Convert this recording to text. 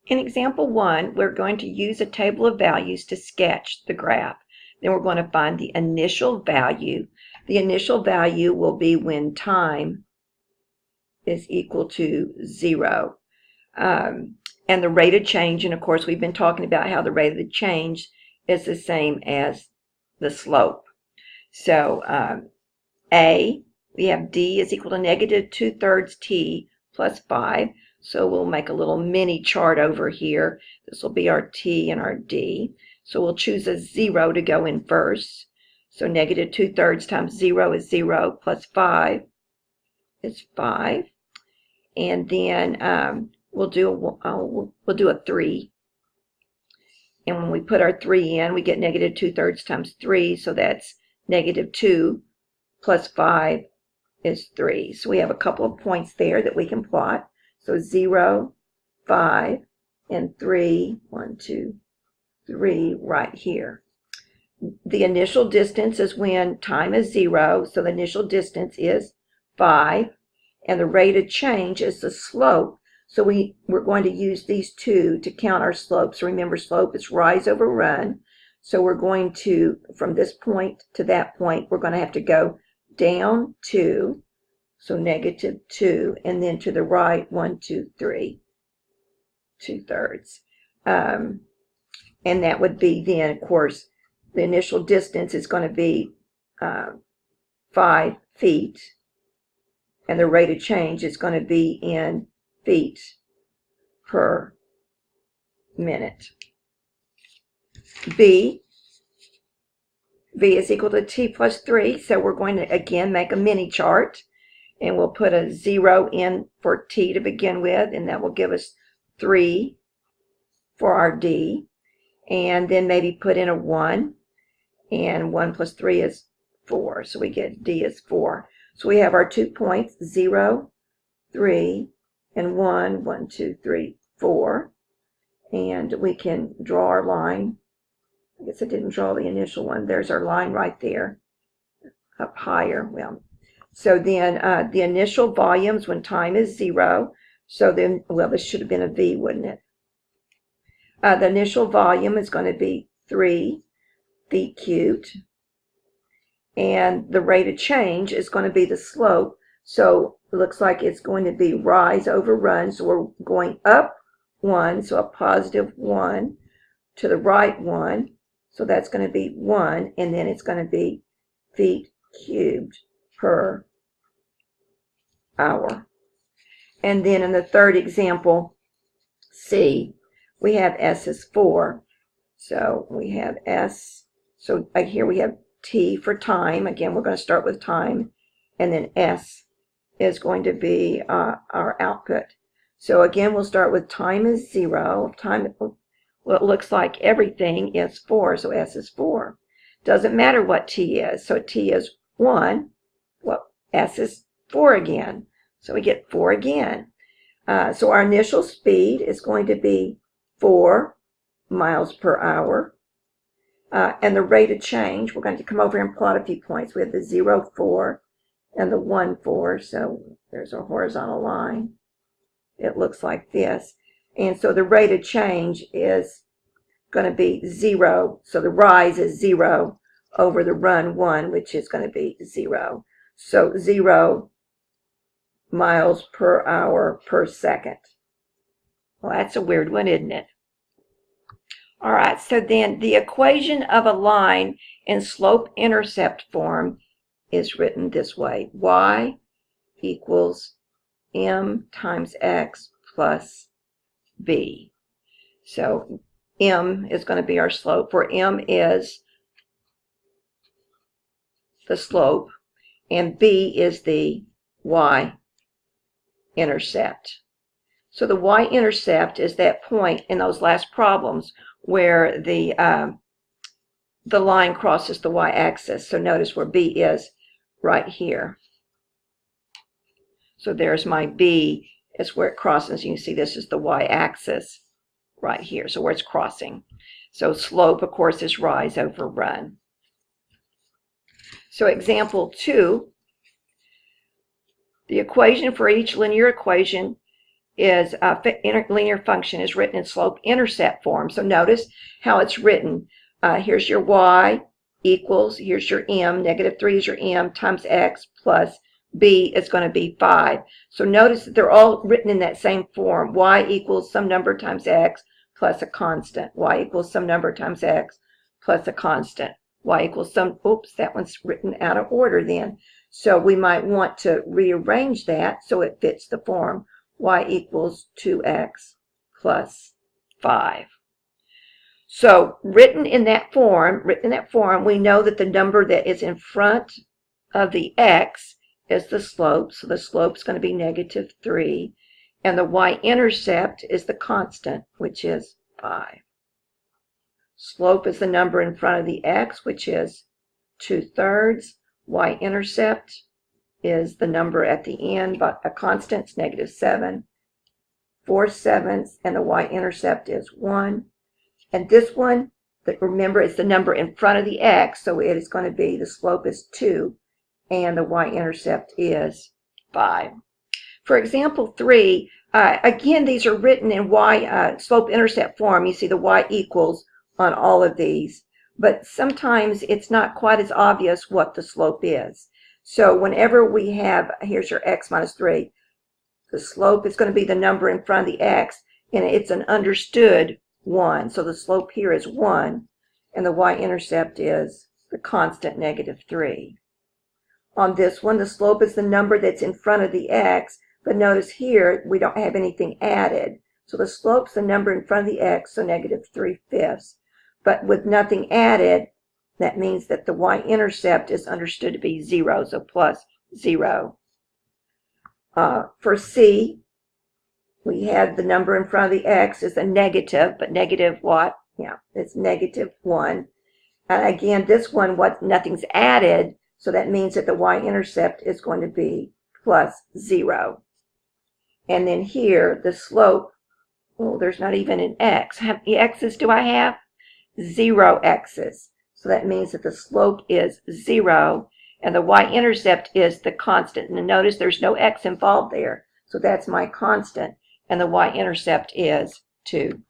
In example 1, we're going to use a table of values to sketch the graph. Then we're going to find the initial value. The initial value will be when time is equal to 0. And the rate of change, and of course we've been talking about how the rate of change is the same as the slope. So A, we have D is equal to negative 2/3 t plus 5. So we'll make a little mini chart over here. This will be our t and our d. So we'll choose a 0 to go in first. So negative 2/3 times 0 is 0 plus 5 is 5. And then we'll do a 3. And when we put our 3 in, we get negative 2/3 times 3. So that's negative 2 plus 5 is 3. So we have a couple of points there that we can plot. So 0, 5, and 3, 1, 2, 3 right here. The initial distance is when time is 0, so the initial distance is 5, and the rate of change is the slope. So we're going to use these two to count our slope. So remember, slope is rise over run. So we're going to, from this point to that point, we're going to have to go down 2. So negative 2, and then to the right, 1, 2, 3, 2/3. And that would be then, of course, the initial distance is going to be 5 feet, and the rate of change is going to be in feet per minute. B is equal to t plus 3, so we're going to again make a mini chart. And we'll put a 0 in for t to begin with, and that will give us 3 for our d. And then maybe put in a 1, and 1 plus 3 is 4. So we get d is 4. So we have our 2 points, 0, 3, and 1, 1, 2, 3, 4. And we can draw our line. I guess I didn't draw the initial one. There's our line right there, up higher. Well, so then the initial volumes when time is 0. So then, well, this should have been a V, wouldn't it? The initial volume is going to be 3 feet cubed. And the rate of change is going to be the slope. So it looks like it's going to be rise over run. So we're going up 1, so a positive 1, to the right 1. So that's going to be 1, and then it's going to be feet cubed per hour. And then in the third example, C, we have S is 4. So we have S. So here we have T for time. Again, we're going to start with time. And then S is going to be our output. So again, we'll start with time is 0. Time, well, it looks like everything is 4. So S is 4. Doesn't matter what T is. So T is 1. Well, S is 4 again. So we get 4 again. So our initial speed is going to be 4 miles per hour. And the rate of change, we're going to come over and plot a few points. We have the 0, 4, and the 1, 4. So there's a horizontal line. It looks like this. And so the rate of change is going to be 0. So the rise is 0 over the run 1, which is going to be 0. So 0 miles per hour per second. Well, that's a weird one, isn't it? All right, so then the equation of a line in slope-intercept form is written this way. Y equals m times x plus b. So m is going to be our slope, where m is the slope, and b is the y-intercept. So the y-intercept is that point in those last problems where the line crosses the y-axis. So notice where B is right here. So there's my B, is where it crosses. You can see this is the y-axis right here, so where it's crossing. So slope, of course, is rise over run. So example 2, the equation for each linear equation is linear function is written in slope-intercept form. So notice how it's written. Here's your y equals, here's your m, -3 is your m, times x plus b is going to be 5. So notice that they're all written in that same form. Y equals some number times x plus a constant. Y equals some number times x plus a constant. Y equals some, oops, that one's written out of order then. So we might want to rearrange that so it fits the form. Y equals 2x plus 5. So written in that form, we know that the number that is in front of the x is the slope. So the slope is going to be -3. And the y-intercept is the constant, which is 5. Slope is the number in front of the x, which is 2/3. Y-intercept is the number at the end, but a constant is -7. 4/7, and the y-intercept is 1. And this one, remember, it's the number in front of the x, so it is going to be, the slope is 2, and the y-intercept is 5. For example 3, again, these are written in slope-intercept form. You see the y equals on all of these, but sometimes it's not quite as obvious what the slope is. So whenever we have, here's your x minus 3, the slope is going to be the number in front of the x, and it's an understood 1. So the slope here is 1, and the y-intercept is the constant -3. On this one, the slope is the number that's in front of the x, but notice here we don't have anything added. So the slope's the number in front of the x, so -3/5. But with nothing added, that means that the y-intercept is understood to be 0, so plus 0. For C, we had the number in front of the x is a negative, but negative what? Yeah, it's -1. And again, this one, nothing's added, so that means that the y-intercept is going to be plus 0. And then here, the slope, well, there's not even an x. How many x's do I have? 0 x's. So that means that the slope is 0, and the y-intercept is the constant. And notice there's no x involved there, so that's my constant, and the y-intercept is 2.